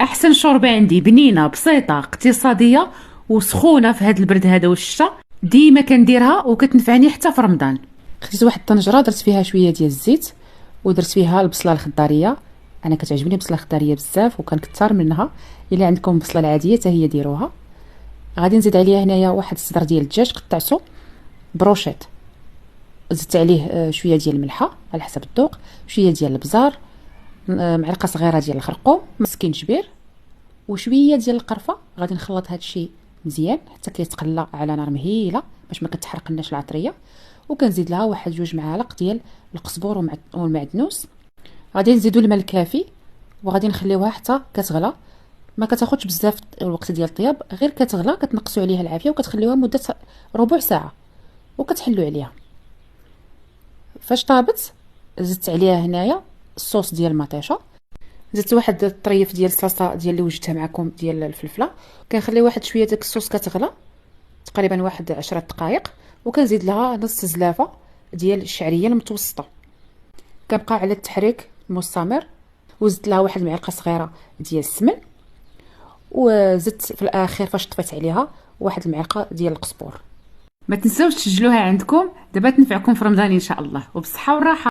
احسن شوربه عندي، بنينه بسيطه اقتصاديه وسخونه في هذا البرد هذا والشتاء. ديما كنديرها وكتنفعني حتى في رمضان. خديت واحد الطنجره درت فيها شويه ديال الزيت ودرت فيها البصله الخضاريه. انا كتعجبني البصله الخضاريه بزاف وكنكثر منها. الا عندكم البصله العاديه حتى هي ديروها. غادي نزيد عليها هنايا واحد الصدر ديال الدجاج قطعته بروشيط، زدت عليه شويه ديال الملحه على حسب الذوق، شويه ديال البزار، معلقه صغيره ديال الخرقوم، مسكينجبير وشويه ديال القرفه. غادي نخلط هذا الشيء مزيان حتى كيتقلى على نار مهيله باش ما كتحرقناش العطريه. وكنزيد لها واحد 2 معالق ديال القزبور والمعدنوس. غادي نزيدوا الماء الكافي وغادي نخليوها حتى كتغلى. ما كتاخذش بزاف الوقت ديال الطياب، غير كتغلى كتنقصوا عليها العافيه وكتخليوها مده ربع ساعه وكتحلوا عليها. فاش طابت زدت عليها هنايا الصوص ديال المطيشه، زدت واحد الطريف ديال الصلصه ديال اللي وجدتها معكم ديال الفلفله. كنخلي واحد شويه داك الصوص كتغلى تقريبا واحد 10 دقائق وكنزيد لها نص زلافه ديال الشعريه المتوسطه. كنبقى على التحريك مستمر وزدت لها واحد المعلقه صغيره ديال السمن، وزدت في الاخير فاش طفيت عليها واحد المعلقه ديال القزبور. ما تنساوش تسجلوها عندكم، دابا تنفعكم في رمضان ان شاء الله، وبالصحه والراحه.